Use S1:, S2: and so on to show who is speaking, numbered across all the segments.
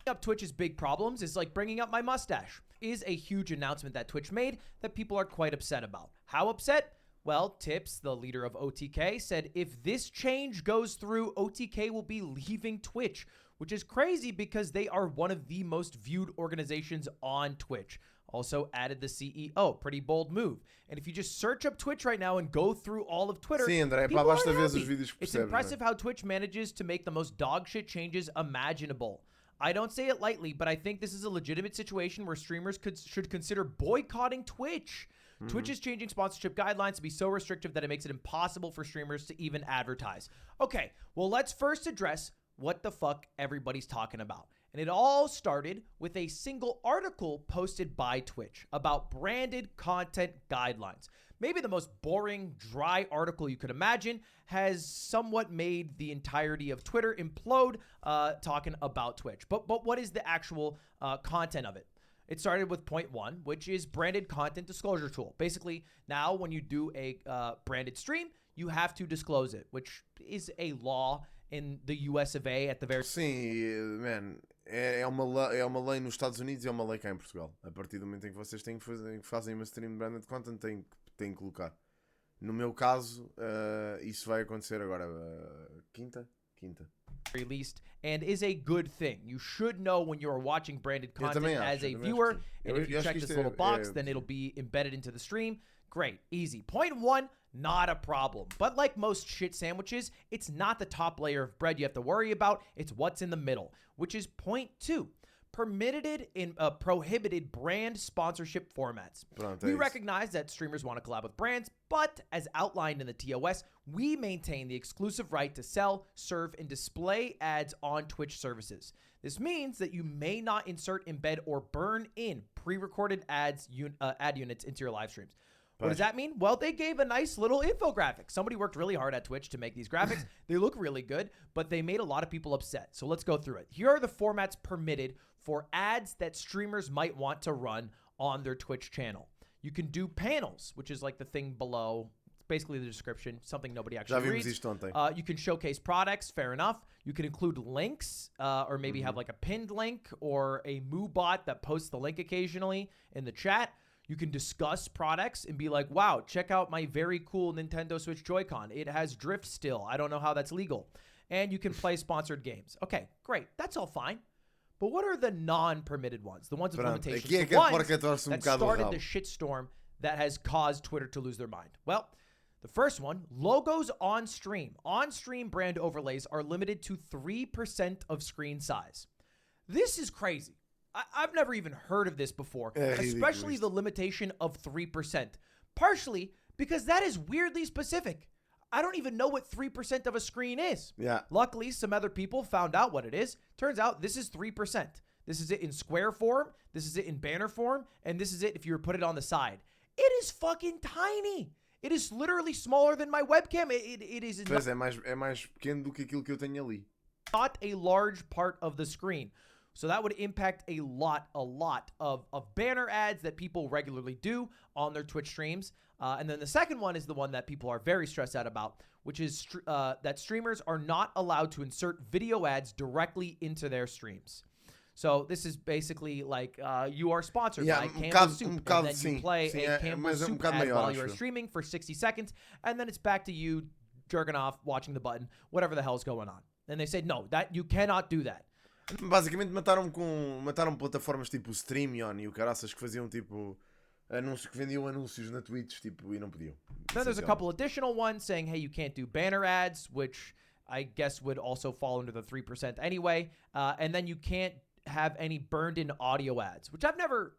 S1: Up Twitch's big problems is like bringing up my mustache. Is a huge announcement that Twitch made that people are quite upset about. How upset? Well, Tips, the leader of OTK, said if this change goes through, OTK will be leaving Twitch, which is crazy because they are one of the most viewed organizations on Twitch. Also added the CEO. Pretty bold move. And if you just search up Twitch right now and go through all of Twitter,
S2: Sim, André, pá, basta ver os vídeos que
S1: it's
S2: percebes,
S1: impressive how Twitch manages to make the most dogshit changes imaginable. I don't say it lightly, but I think this is a legitimate situation where streamers should consider boycotting Twitch. Twitch is changing sponsorship guidelines to be so restrictive that it makes it impossible for streamers to even advertise. Okay, well, let's first address what the fuck everybody's talking about. And it all started with a single article posted by Twitch about branded content guidelines. Maybe the most boring, dry article you could imagine, has somewhat made the entirety of Twitter implode talking about Twitch. But what is the actual content of it? It started with point 1, which is branded content disclosure tool. Basically, now when you do a branded stream, you have to disclose it, which is a law in the US of A at the very...
S2: Sim, man, é uma lei nos Estados Unidos e é uma lei cá em Portugal. A partir do momento em que vocês fazem uma stream de branded content, têm que colocar. No meu caso, isso vai acontecer agora, quinta.
S1: Released, and is a good thing. You should know when you are watching branded content as a viewer, and if you check this little box, then it'll be embedded into the stream. Great, easy. Point 1, not a problem. But like most shit sandwiches, it's not the top layer of bread you have to worry about, it's what's in the middle, which is point 2. Prohibited brand sponsorship formats. We recognize that streamers want to collab with brands, but as outlined in the TOS, we maintain the exclusive right to sell, serve, and display ads on Twitch services. This means that you may not insert, embed, or burn in pre-recorded ad units into your live streams. What does that mean? Well, they gave a nice little infographic. Somebody worked really hard at Twitch to make these graphics. They look really good, but they made a lot of people upset. So let's go through it. Here are the formats permitted for ads that streamers might want to run on their Twitch channel. You can do panels, which is like the thing below. It's basically the description, something nobody actually reads. You can showcase products, fair enough. You can include links, or maybe have like a pinned link or a Moo bot that posts the link occasionally in the chat. You can discuss products and be like, wow, check out my very cool Nintendo Switch Joy-Con. It has drift still. I don't know how that's legal. And you can play sponsored games. Okay, great. That's all fine. But what are the non-permitted ones? The ones with limitations. The ones that started the shitstorm that has caused Twitter to lose their mind. Well, the first one, logos on stream. On-stream brand overlays are limited to 3% of screen size. This is crazy. I've never even heard of this before, especially the limitation of 3%. Partially because that is weirdly specific. I don't even know what 3% of a screen is. Yeah. Luckily, some other people found out what it is. Turns out this is 3%. This is it in square form. This is it in banner form. And this is it if you were to put it on the side. It is fucking tiny. It is literally smaller than my webcam. It is
S2: Pois é mais pequeno do que aquilo que eu tenho ali.
S1: Not a large part of the screen. So that would impact a lot of banner ads that people regularly do on their Twitch streams. And then the second one is the one that people are very stressed out about, which is that streamers are not allowed to insert video ads directly into their streams. So this is basically like you are sponsored by Campbell's Soup, and then you play a Campbell's Soup ad while you're streaming for 60 seconds, and then it's back to you jerking off, watching the button, whatever the hell's going on. And they say, no, that you cannot do that.
S2: Basicamente mataram plataformas tipo Streamion e o caraças que faziam tipo anúncios, que vendiam anúncios na Twitch tipo, e não podiam.
S1: Then there's a couple additional ones saying, hey, you can't do banner ads, which I guess would also fall under the 3% anyway. And then you can't have any burned in audio ads, which I've never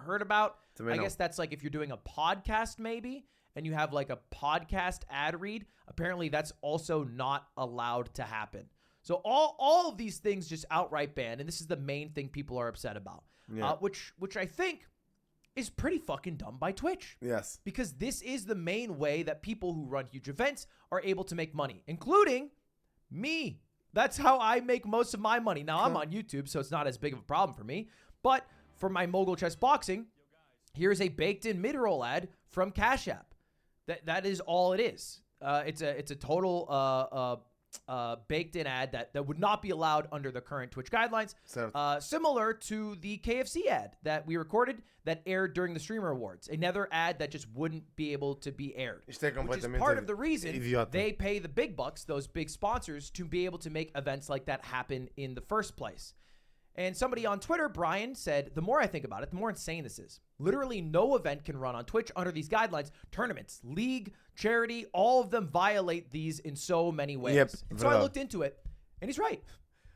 S1: heard about. I guess that's like if you're doing a podcast maybe and you have like a podcast ad read, apparently that's also not allowed to happen. So all of these things just outright banned, and this is the main thing people are upset about, which I think is pretty fucking dumb by Twitch.
S2: Yes.
S1: Because this is the main way that people who run huge events are able to make money, including me. That's how I make most of my money. Now, I'm on YouTube, so it's not as big of a problem for me. But for my Mogul Chess Boxing, here's a baked-in mid-roll ad from Cash App. That is all it is. It's a total baked-in ad that would not be allowed under the current Twitch guidelines, similar to the KFC ad that we recorded that aired during the Streamer Awards. Another ad that just wouldn't be able to be aired, which is part of the reason they pay the big bucks, those big sponsors, to be able to make events like that happen in the first place. And somebody on Twitter, Brian, said, the more I think about it, the more insane this is. Literally no event can run on Twitch under these guidelines. Tournaments, league, charity, all of them violate these in so many ways.
S2: Yep,
S1: so I looked into it, and he's right.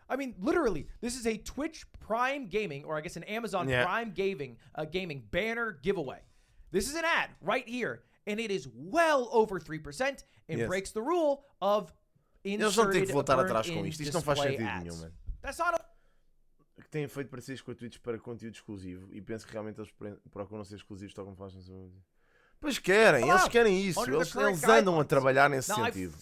S1: I mean, literally, this is a Twitch Prime Gaming, or I guess an Amazon Prime Gaming banner giveaway. This is an ad right here, and it is well over 3% and breaks the rule of inserted display ads. That's not a...
S2: que têm feito parcerias com a Twitch para conteúdo exclusivo e penso que realmente eles procuram ser exclusivos, tal como fazem. Pois querem, eles querem isso. Eles andam a trabalhar nesse sentido.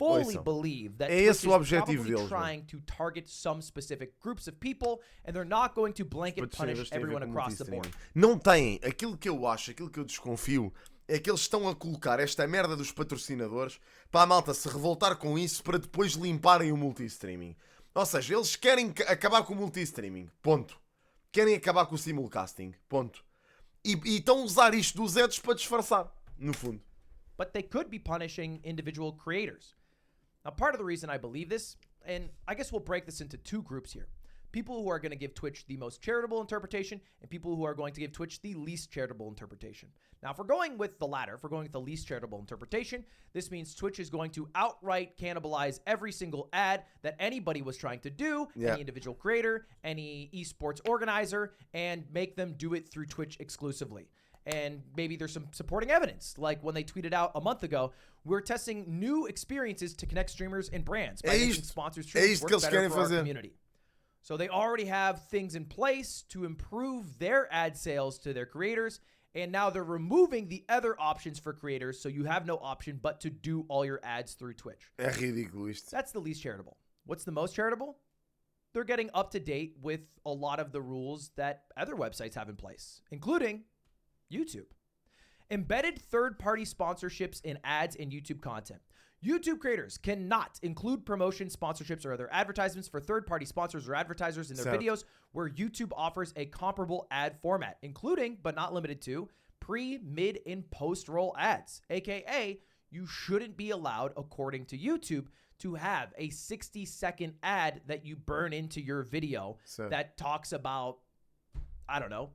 S2: É esse o objetivo deles.
S1: Trying to target some specific groups of people and they're not going to blanket punish everyone across the board.
S2: Não têm. Aquilo que eu acho, aquilo que eu desconfio é que eles estão a colocar esta merda dos patrocinadores para a malta se revoltar com isso para depois limparem o multi-streaming. Ou seja, eles querem acabar com o multi-streaming, ponto. Querem acabar com o simulcasting, ponto. E estão a usar isto dos ads para disfarçar, no fundo.
S1: But they could be punishing individual creators. Now, part of the reason I believe this, and I guess we'll break this into two groups here. People who are going to give Twitch the most charitable interpretation and people who are going to give Twitch the least charitable interpretation. Now, if we're going with the latter, if we're going with the least charitable interpretation, this means Twitch is going to outright cannibalize every single ad that anybody was trying to do, any individual creator, any esports organizer, and make them do it through Twitch exclusively. And maybe there's some supporting evidence, like when they tweeted out a month ago, we're testing new experiences to connect streamers and brands by making sponsored streams work better for our community. So they already have things in place to improve their ad sales to their creators, and now they're removing the other options for creators, so you have no option but to do all your ads through Twitch.
S2: É ridículo isto.
S1: That's the least charitable. What's the most charitable? They're getting up to date with a lot of the rules that other websites have in place, including YouTube. Embedded third-party sponsorships in ads in YouTube content. YouTube creators cannot include promotion, sponsorships, or other advertisements for third-party sponsors or advertisers in their videos where YouTube offers a comparable ad format, including, but not limited to, pre, mid, and post-roll ads. AKA, you shouldn't be allowed, according to YouTube, to have a 60-second ad that you burn into your video that talks about, I don't know,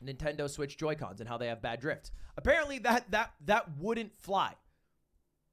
S1: Nintendo Switch Joy-Cons and how they have bad drift. Apparently, that wouldn't fly.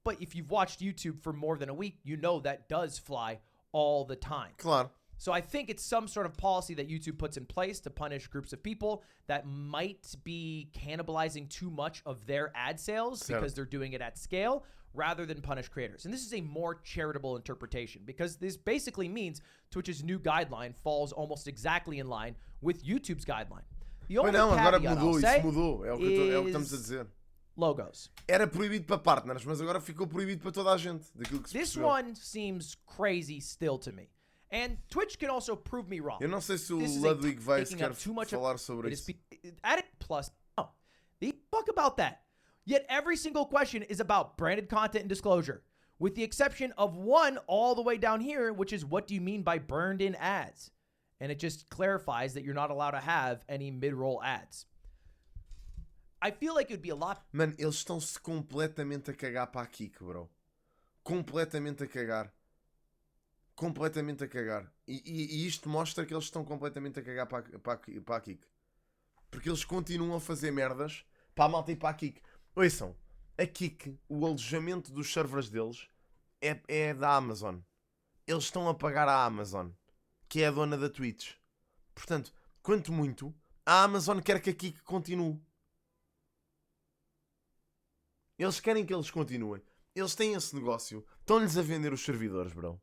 S1: But if you've watched YouTube for more than a week, you know that does fly all the time.
S2: Claro.
S1: So I think it's some sort of policy that YouTube puts in place to punish groups of people that might be cannibalizing too much of their ad sales because they're doing it at scale rather than punish creators. And this is a more charitable interpretation because this basically means Twitch's new guideline falls almost exactly in line with YouTube's guideline. The only caveat I'll say
S2: é o que estamos a dizer.
S1: Logos.
S2: Era proibido para partners, mas agora ficou proibido para toda a gente. Daquilo que se
S1: This one seems crazy still to me. And Twitch can also prove me wrong.
S2: Eu não sei se o Ludwig vai sequer falar sobre isso.
S1: Added plus, no. The fuck about that. Yet every single question is about branded content and disclosure, with the exception of one all the way down here, which is what do you mean by burned in ads? And it just clarifies that you're not allowed to have any mid-roll ads. I feel like it would be a lot...
S2: Mano, eles estão-se completamente a cagar para a Kik, bro. Completamente a cagar. Completamente a cagar. E isto mostra que eles estão completamente a cagar para a Kik. Porque eles continuam a fazer merdas para a malta e para a Kik. Ouçam, a Kik, o alojamento dos servers deles é da Amazon. Eles estão a pagar à Amazon, que é a dona da Twitch. Portanto, quanto muito, a Amazon quer que a Kik continue. Eles querem que eles continuem. Eles têm esse negócio. Estão-lhes a vender os servidores, bro.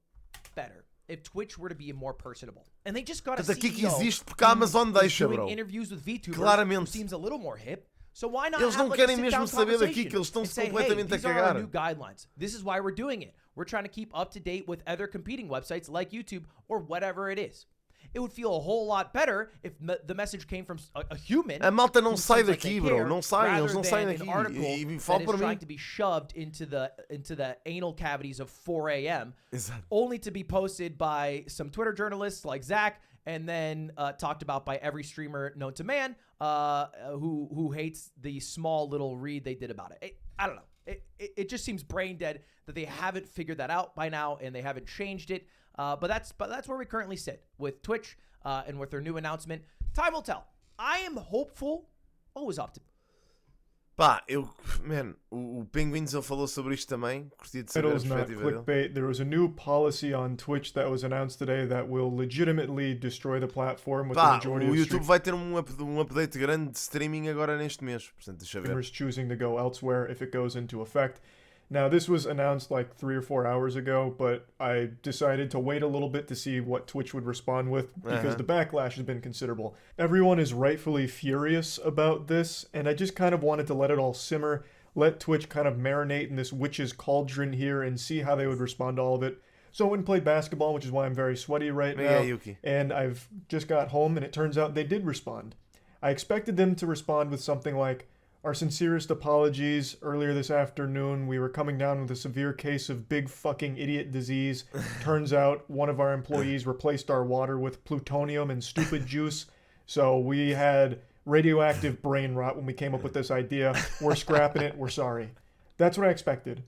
S1: Better if Twitch were to be more personable. And they just got a
S2: CEO
S1: que
S2: existe porque a Amazon deixa, bro.
S1: Interviews with VTubers
S2: Claramente.
S1: who seems a little more hip. So why not
S2: eles não
S1: have,
S2: querem mesmo saber daqui, que eles estão-se completamente a cagar.
S1: These are our new guidelines. This is why we're doing it. We're trying to keep up to date with other competing websites like YouTube or whatever it is. It would feel a whole lot better if the message came from a human.
S2: A malta não
S1: who
S2: sai
S1: seems like
S2: daqui,
S1: they
S2: bro.
S1: care,
S2: Não saem, eles não
S1: rather
S2: saem
S1: than
S2: daqui.
S1: an article
S2: E
S1: that
S2: fala
S1: is
S2: para
S1: trying
S2: mim.
S1: to be shoved into the anal cavities of 4 a.m.
S2: Exato.
S1: only to be posted by some Twitter journalists like Zach, and then talked about by every streamer known to man who hates the small little read they did about it. I don't know. It just seems brain dead that they haven't figured that out by now and they haven't changed it. But that's where we currently sit with Twitch and with their new announcement. Time will tell. I am hopeful, always optimistic.
S2: Pá, o Penguins ele falou sobre isto também. Gostaria de saber a perspectiva dele.
S3: Clickbait. There was a new policy on Twitch that was announced today that will legitimately destroy the platform with the majority
S2: o
S3: of
S2: YouTube vai ter um update grande de streaming agora neste mês. Portanto, deixa ver.
S3: streamers choosing to go elsewhere if it goes into effect. Now, this was announced like 3 or 4 hours ago, but I decided to wait a little bit to see what Twitch would respond with because the backlash has been considerable. Everyone is rightfully furious about this, and I just kind of wanted to let it all simmer, let Twitch kind of marinate in this witch's cauldron here and see how they would respond to all of it. So I went and played basketball, which is why I'm very sweaty right now.
S2: Yuki.
S3: And I've just got home, and it turns out they did respond. I expected them to respond with something like, "Our sincerest apologies. Earlier this afternoon, we were coming down with a severe case of big fucking idiot disease. Turns out one of our employees replaced our water with plutonium and stupid juice. So we had radioactive brain rot when we came up with this idea. We're scrapping it. We're sorry." That's what I expected.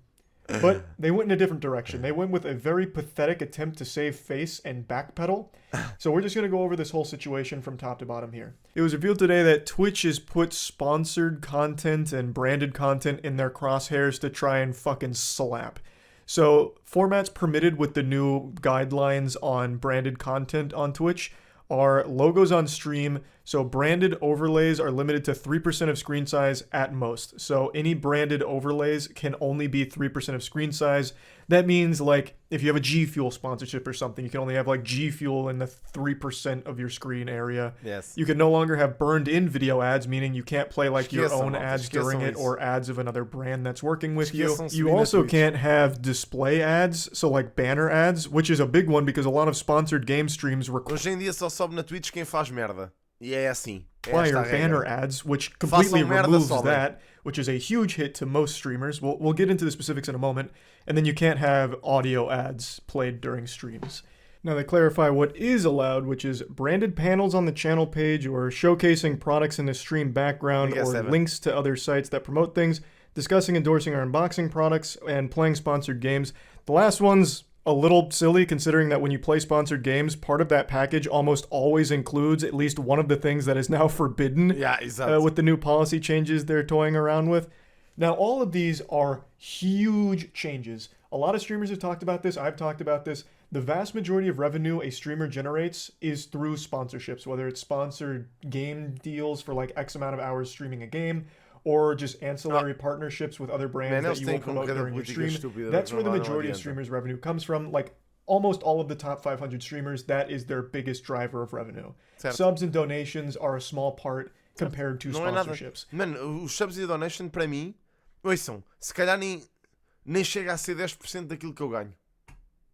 S3: But they went in a different direction. They went with a very pathetic attempt to save face and backpedal. So we're just going to go over this whole situation from top to bottom here. It was revealed today that Twitch has put sponsored content and branded content in their crosshairs to try and fucking slap. So formats permitted with the new guidelines on branded content on Twitch are logos on stream. So branded overlays are limited to 3% of screen size at most. So any branded overlays can only be 3% of screen size. That means like if you have a G Fuel sponsorship or something, you can only have like G Fuel in the 3% of your screen area.
S2: Yes.
S3: You can no longer have burned in video ads, meaning you can't play like your own ads during it or ads of another brand that's working with you. You also can't have display ads, so like banner ads, which is a big one because a lot of sponsored game streams require
S2: Hoje em dia só sobe na Twitch quem faz merda. E é assim.
S3: banner ads, which completely removes that, which is a huge hit to most streamers. We'll get into the specifics in a moment. And then you can't have audio ads played during streams. Now they clarify what is allowed, which is branded panels on the channel page or showcasing products in the stream background or links to other sites that promote things, discussing, endorsing, or unboxing products, and playing sponsored games. The last one's a little silly considering that when you play sponsored games, part of that package almost always includes at least one of the things that is now forbidden with the new policy changes they're toying around with. Now, all of these are huge changes. A lot of streamers have talked about this. I've talked about this. The vast majority of revenue a streamer generates is through sponsorships, whether it's sponsored game deals for like X amount of hours streaming a game, or just ancillary partnerships with other brands that you will promote during your stream. That's where the majority of streamers' revenue comes from. Like almost all of the top 500 streamers, that is their biggest driver of revenue. Subs and donations are a small part compared to sponsorships.
S2: Mano, os subs e donation para mim, ouçam, se calhar nem chega a ser 10% daquilo que eu ganho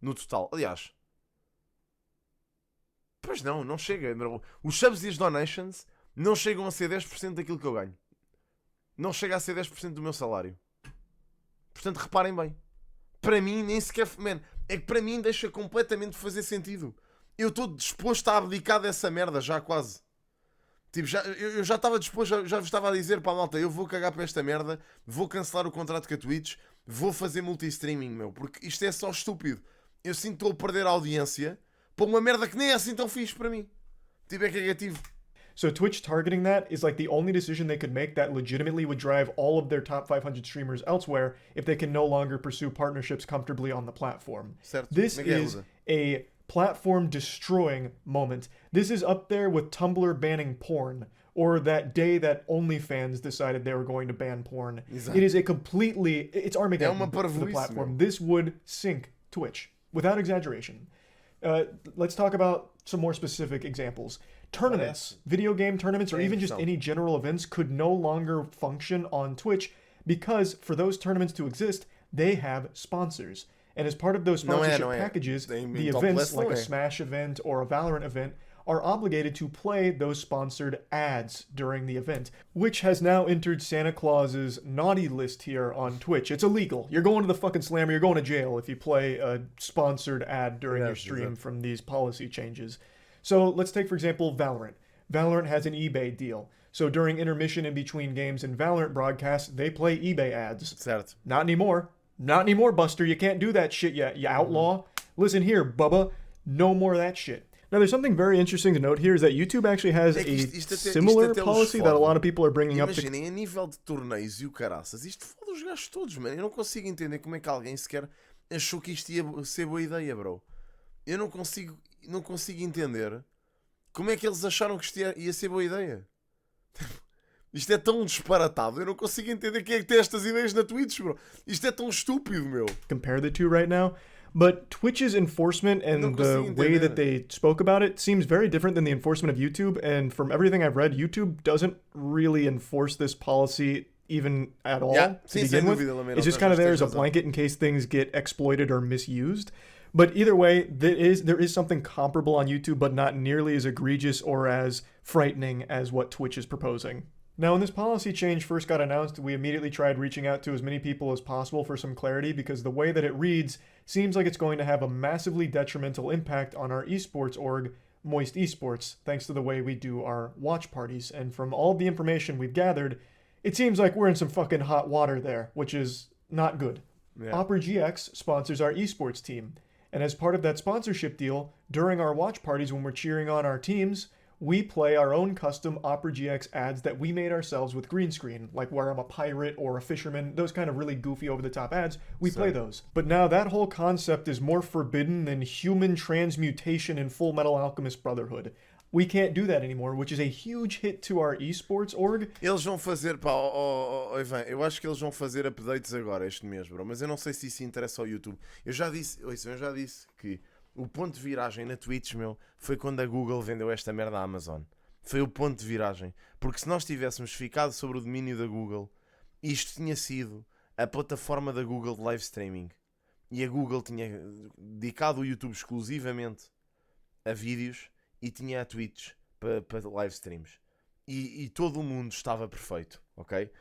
S2: no total. Aliás, pois não chega. Os subs e as donations não chegam a ser 10% daquilo que eu ganho. Não chega a ser 10% do meu salário. Portanto, reparem bem. Para mim, nem sequer... Man, é que para mim deixa completamente de fazer sentido. Eu estou disposto a abdicar dessa merda, já quase. Tipo, eu já estava disposto, já vos estava a dizer para a malta, eu vou cagar para esta merda, vou cancelar o contrato com a Twitch, vou fazer multi-streaming, meu. Porque isto é só estúpido. Eu sinto que estou a perder a audiência para uma merda que nem é assim tão fixe para mim. Tipo, é cagativo.
S3: So Twitch targeting that is like the only decision they could make that legitimately would drive all of their top 500 streamers elsewhere if they can no longer pursue partnerships comfortably on the platform.
S2: Certo.
S3: This is a platform destroying moment. This is up there with Tumblr banning porn or that day that OnlyFans decided they were going to ban porn. Exactly. It is a completely, it's Armageddon for the platform. This would sink Twitch without exaggeration. Let's talk about some more specific examples. Tournaments, video game tournaments, or even just any general events could no longer function on Twitch because for those tournaments to exist, they have sponsors. And as part of those sponsorship packages, the events like a Smash event or a Valorant event are obligated to play those sponsored ads during the event, which has now entered Santa Claus's naughty list here on Twitch. It's illegal. You're going to the fucking slammer. You're going to jail if you play a sponsored ad during your stream from these policy changes. So let's take, for example, Valorant. Valorant has an eBay deal. So during intermission in between games and Valorant broadcasts, they play eBay ads.
S2: Certo.
S3: Not anymore. Not anymore, Buster. You can't do that shit yet, you outlaw. Listen here, Bubba. No more of that shit. Now, there's something very interesting to note here is that YouTube actually has similar policy that a lot of people are bringing up.
S2: Imaginem, a nível de torneios e o caraças, isto foda os gajos todos, mano. Eu não consigo entender como é que alguém sequer achou que isto ia ser boa ideia, bro. Eu não consigo entender como é que eles acharam que isto ia ser boa ideia. Isto é tão disparatado, eu não consigo entender quem é que tem estas ideias na Twitch, bro. Isto é tão estúpido, meu.
S3: Compare the two right now. But Twitch's enforcement and the way that they spoke about it seems very different than the enforcement of YouTube. And from everything I've read, YouTube doesn't really enforce this policy even at all to begin with. It's just kind of there as a blanket in case things get exploited or misused. But either way, there is something comparable on YouTube, but not nearly as egregious or as frightening as what Twitch is proposing. Now, when this policy change first got announced, we immediately tried reaching out to as many people as possible for some clarity because the way that it reads seems like it's going to have a massively detrimental impact on our esports org, Moist Esports, thanks to the way we do our watch parties. And from all the information we've gathered, it seems like we're in some fucking hot water there, which is not good. Yeah. Opera GX sponsors our esports team. And as part of that sponsorship deal, during our watch parties when we're cheering on our teams, we play our own custom Opera GX ads that we made ourselves with green screen, like where I'm a pirate or a fisherman, those kind of really goofy over-the-top ads, we play those. But now that whole concept is more forbidden than human transmutation in Full Metal Alchemist Brotherhood. We can't do that anymore, which is a huge hit to our esports org.
S2: Eles vão fazer, pá, Ivan, eu acho que eles vão fazer updates agora este mês, bro, mas eu não sei se isso interessa ao YouTube. Eu já disse que o ponto de viragem na Twitch, meu, foi quando a Google vendeu esta merda à Amazon. Foi o ponto de viragem. Porque se nós tivéssemos ficado sobre o domínio da Google, isto tinha sido a plataforma da Google de live streaming. E a Google tinha dedicado o YouTube exclusivamente a vídeos e tinha a Twitch para live streams. E todo o mundo estava perfeito, ok?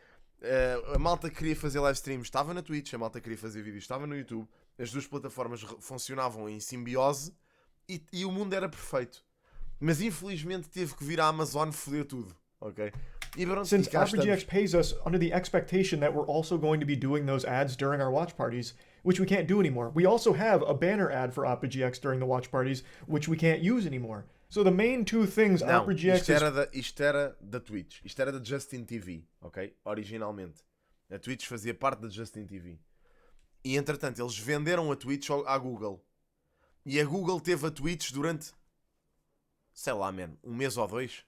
S2: A malta que queria fazer live streams estava na Twitch, a malta que queria fazer vídeos estava no YouTube. As duas plataformas funcionavam em simbiose e o mundo era perfeito. Mas infelizmente teve que vir a Amazon foder tudo, ok?
S3: Since RPGX pays us under the expectation that we're also going to be doing those ads during our watch parties, which we can't do anymore. We also have a banner ad for RPGX during the watch parties, which we can't use anymore. So the main two things RPGX
S2: isto era da Twitch. Isto era da Justin TV, ok? Originalmente. A Twitch fazia parte da Justin TV. E entretanto eles venderam a Twitch à Google. E a Google teve a Twitch durante, sei lá, man, um mês ou dois.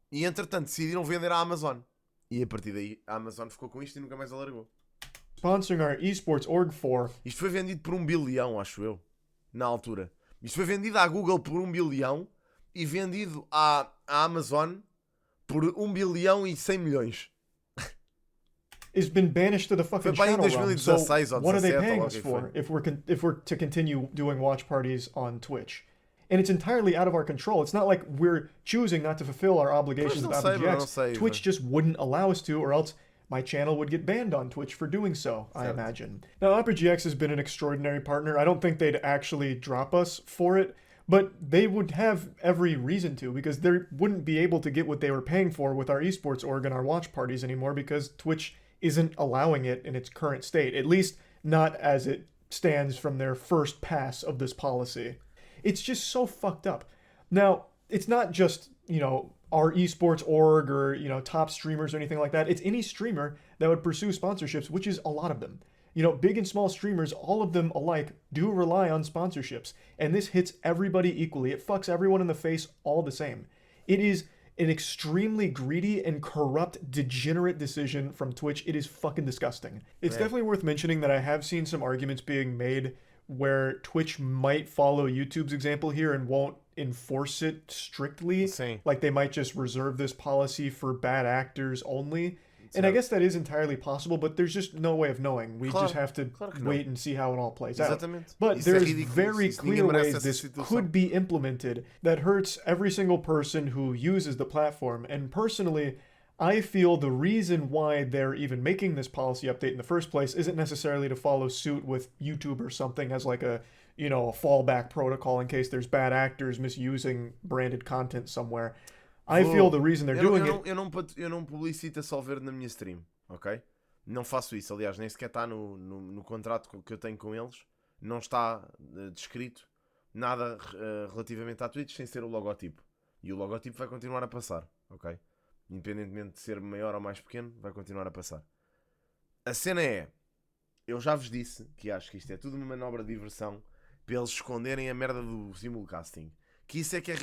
S2: E entretanto decidiram vender à Amazon. E a partir daí a Amazon ficou com isto e nunca mais a largou.
S3: Sponsoring our esports org for.
S2: Isto foi vendido por 1 bilhão, acho eu. Na altura. Isto foi vendido à Google por 1 bilhão. E vendido à Amazon por 1 bilhão e 100 milhões.
S3: Has been banished to the fucking channel realm. So what are they paying us for if we're to continue doing watch parties on Twitch? And it's entirely out of our control. It's not like we're choosing not to fulfill our obligations with RPGX. Twitch just wouldn't allow us to, or else my channel would get banned on Twitch for doing so, I imagine. Now, RPGX has been an extraordinary partner. I don't think they'd actually drop us for it, but they would have every reason to, because they wouldn't be able to get what they were paying for with our esports org and our watch parties anymore, because Twitch isn't allowing it in its current state, at least not as it stands from their first pass of this policy. It's just so fucked up. Now, it's not just, our esports org or, top streamers or anything like that. It's any streamer that would pursue sponsorships, which is a lot of them. Big and small streamers, all of them alike, do rely on sponsorships. And this hits everybody equally. It fucks everyone in the face all the same. It is an extremely greedy and corrupt, degenerate decision from Twitch. It is fucking disgusting. It's definitely worth mentioning that I have seen some arguments being made where Twitch might follow YouTube's example here and won't enforce it strictly. Like they might just reserve this policy for bad actors only. And I guess that is entirely possible, but there's just no way of knowing. We just have to wait and see how it all plays out. But there's very clear ways this could be implemented that hurts every single person who uses the platform. And personally, I feel the reason why they're even making this policy update in the first place isn't necessarily to follow suit with YouTube or something as like a fallback protocol in case there's bad actors misusing branded content somewhere. I feel the reason they're doing it...
S2: Eu não publicito a Solver na minha stream, ok? Não faço isso, aliás, nem sequer está no contrato que eu tenho com eles. Não está descrito nada relativamente à Twitch sem ser o logotipo. E o logotipo vai continuar a passar, ok? Independentemente de ser maior ou mais pequeno, vai continuar a passar. A cena é... Eu já vos disse que acho que isto é tudo uma manobra de diversão para eles esconderem a merda do simulcasting. Que isso é que é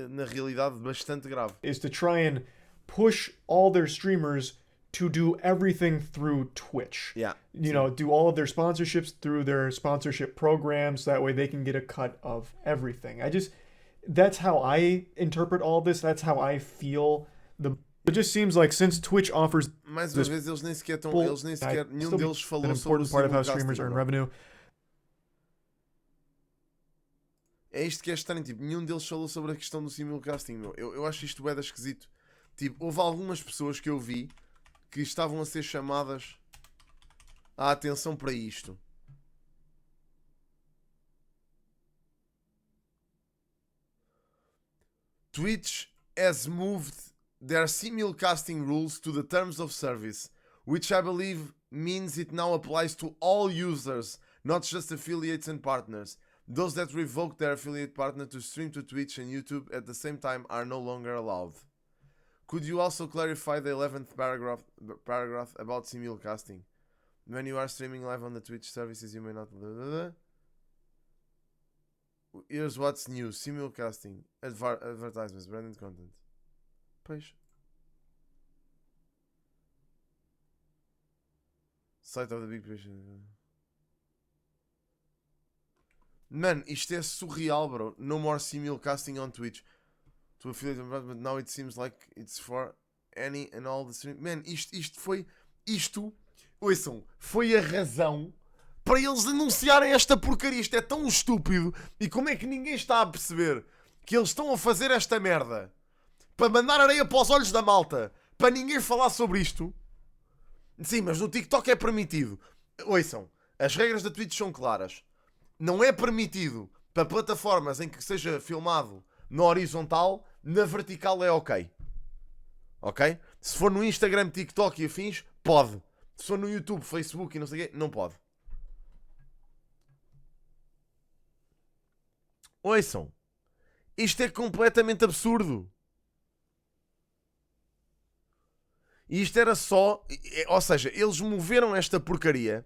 S2: na realidade bastante grave.
S3: Is to try and push all their streamers to do everything through Twitch.
S2: Yeah.
S3: Do all of their sponsorships through their sponsorship programs. That way they can get a cut of everything. That's how I interpret all this. That's how I feel. It just seems like since Twitch offers
S2: mais uma vez, eles nem sequer nenhum deles falou
S3: an
S2: sobre
S3: important part of how streamers earn revenue.
S2: É isto que é estranho, tipo, nenhum deles falou sobre a questão do simulcasting, meu. Eu acho isto bué esquisito. Tipo, houve algumas pessoas que eu vi que estavam a ser chamadas à atenção para isto. Twitch has moved their simulcasting rules to the terms of service, which I believe means it now applies to all users, not just affiliates and partners. Those that revoke their affiliate partner to stream to Twitch and YouTube at the same time are no longer allowed. Could you also clarify the 11th paragraph about simulcasting? When you are streaming live on the Twitch services, you may not... Here's what's new. Simulcasting. Advertisements. Branded content. Pois. Site of the big picture. Man, isto é surreal, bro. No more simulcasting on Twitch. To affiliate, but now it seems like it's for any and all the stream. Man, isto foi... Ouçam, foi a razão para eles anunciarem esta porcaria. Isto é tão estúpido. E como é que ninguém está a perceber que eles estão a fazer esta merda para mandar areia para os olhos da malta, para ninguém falar sobre isto? Sim, mas no TikTok é permitido. Ouçam, as regras da Twitch são claras. Não é permitido para plataformas em que seja filmado na horizontal, na vertical é ok. Ok? Se for no Instagram, TikTok e afins, pode. Se for no YouTube, Facebook e não sei o quê, não pode. Ouçam, isto é completamente absurdo. E isto era só... Ou seja, eles moveram esta porcaria,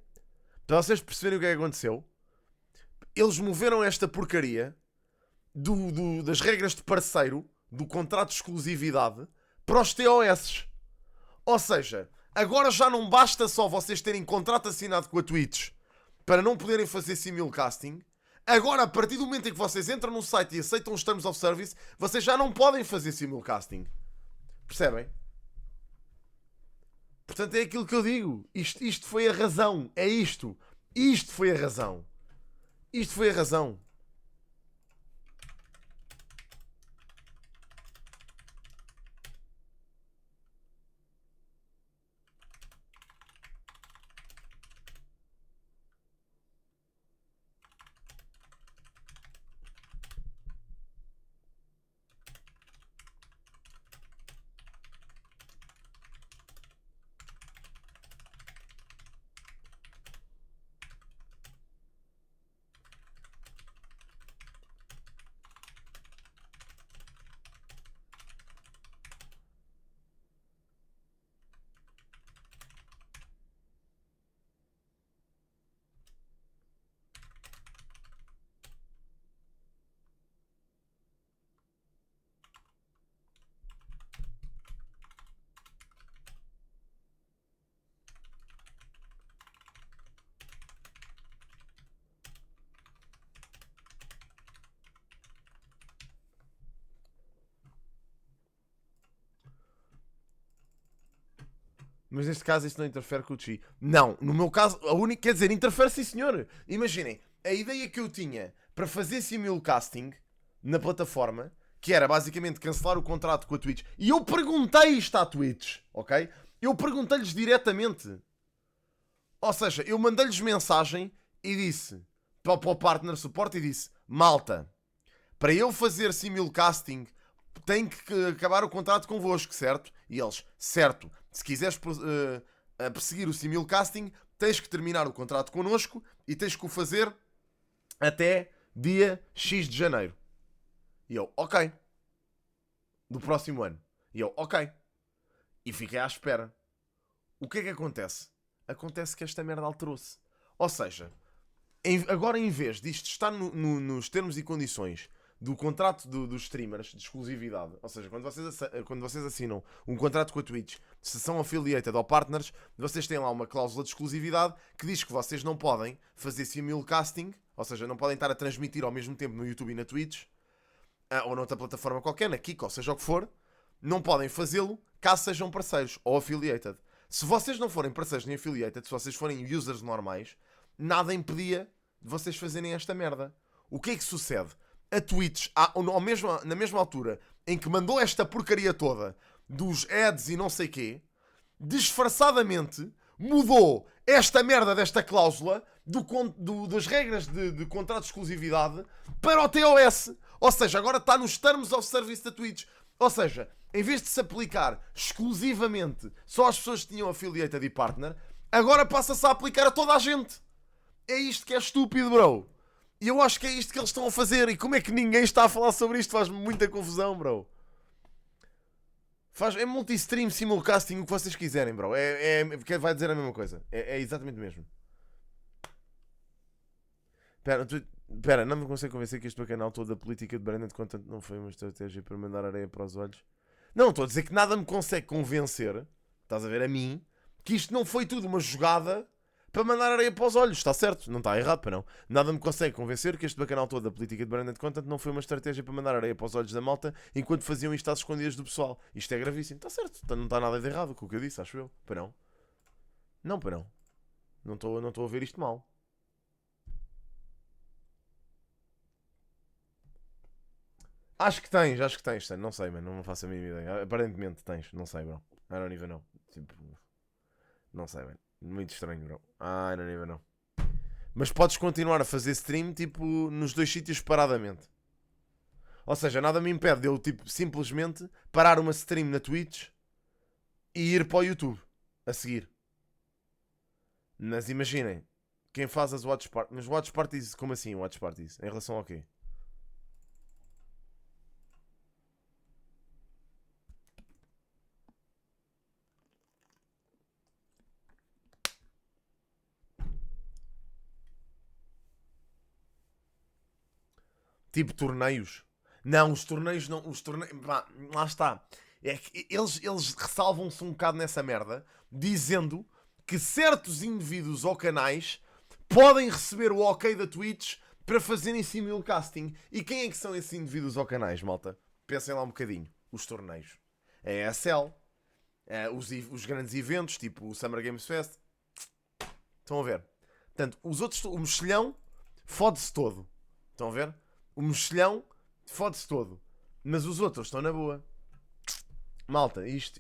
S2: para vocês perceberem o que é que aconteceu. Eles moveram esta porcaria das regras de parceiro, do contrato de exclusividade, para os TOS. Ou seja, agora já não basta só vocês terem contrato assinado com a Twitch para não poderem fazer simulcasting. Agora, a partir do momento em que vocês entram no site e aceitam os Terms of Service, vocês já não podem fazer simulcasting. Percebem? Portanto, é aquilo que eu digo. Isto foi a razão. É isto. Isto foi a razão. Isto foi a razão. Mas neste caso isso não interfere com o chi. Não, no meu caso, quer dizer, interfere sim senhor. Imaginem, a ideia que eu tinha para fazer simulcasting na plataforma, que era basicamente cancelar o contrato com a Twitch, e eu perguntei isto à Twitch, ok? Eu perguntei-lhes diretamente. Ou seja, eu mandei-lhes mensagem e disse, para o partner support, e disse, malta, para eu fazer simulcasting, tenho que acabar o contrato convosco, certo? E eles, certo, se quiseres perseguir o simulcasting, tens que terminar o contrato connosco e tens que o fazer até dia X de janeiro. E eu, ok. Do próximo ano. E eu, ok. E fiquei à espera. O que é que acontece? Acontece que esta merda alterou-se. Ou seja, agora em vez disto estar nos termos e condições do contrato dos streamers de exclusividade, ou seja, quando vocês assinam um contrato com a Twitch, se são affiliated ou partners, vocês têm lá uma cláusula de exclusividade que diz que vocês não podem fazer simulcasting, ou seja, não podem estar a transmitir ao mesmo tempo no YouTube e na Twitch, ou noutra plataforma qualquer, na Kik, ou seja o que for, não podem fazê-lo caso sejam parceiros ou affiliated. Se vocês não forem parceiros nem affiliated, se vocês forem users normais, nada impedia de vocês fazerem esta merda. O que é que sucede? A Twitch, na mesma altura em que mandou esta porcaria toda dos ads e não sei quê, disfarçadamente mudou esta merda desta cláusula das regras de contrato de exclusividade para o TOS. Ou seja, agora está nos termos of service da Twitch. Ou seja, em vez de se aplicar exclusivamente só às pessoas que tinham affiliated e partner, agora passa-se a aplicar a toda a gente. É isto que é estúpido, bro. E eu acho que é isto que eles estão a fazer. E como é que ninguém está a falar sobre isto? Faz-me muita confusão, bro. É multi-stream, simulcasting, o que vocês quiserem, bro. Vai dizer a mesma coisa. É exatamente o mesmo. Espera, não me consigo convencer que este canal toda a política de branded content não foi uma estratégia para mandar areia para os olhos. Não, estou a dizer que nada me consegue convencer, estás a ver, a mim, que isto não foi tudo uma jogada para mandar areia para os olhos, está certo? Não está errado, para não. Nada me consegue convencer que este bacanal todo da política de branded content não foi uma estratégia para mandar areia para os olhos da malta enquanto faziam isto às escondidas do pessoal. Isto é gravíssimo, está certo, não está nada de errado com o que eu disse, acho eu. Para não. Não, para não. Não estou a ver isto mal. Acho que tens, não sei, mano, não faço a mínima ideia. Aparentemente tens, não sei, bro. I don't even know. Tipo, não sei, mano. Muito estranho, bro. I don't even know. Mas podes continuar a fazer stream, tipo, nos dois sítios separadamente. Ou seja, nada me impede de eu, tipo, simplesmente parar uma stream na Twitch e ir para o YouTube a seguir. Mas imaginem, quem faz as watch parties... Mas watch parties, como assim watch parties? Em relação ao quê? Tipo torneios. Não, os torneios não. Os torneios. Lá está. É que eles ressalvam-se um bocado nessa merda, dizendo que certos indivíduos ou canais podem receber o ok da Twitch para fazerem simulcasting. E quem é que são esses indivíduos ou canais, malta? Pensem lá um bocadinho. Os torneios. A ESL. Os grandes eventos, tipo o Summer Games Fest. Estão a ver? Portanto, os outros. O mexilhão fode-se todo. Estão a ver? O mexilhão fode-se todo. Mas os outros estão na boa. Malta, isto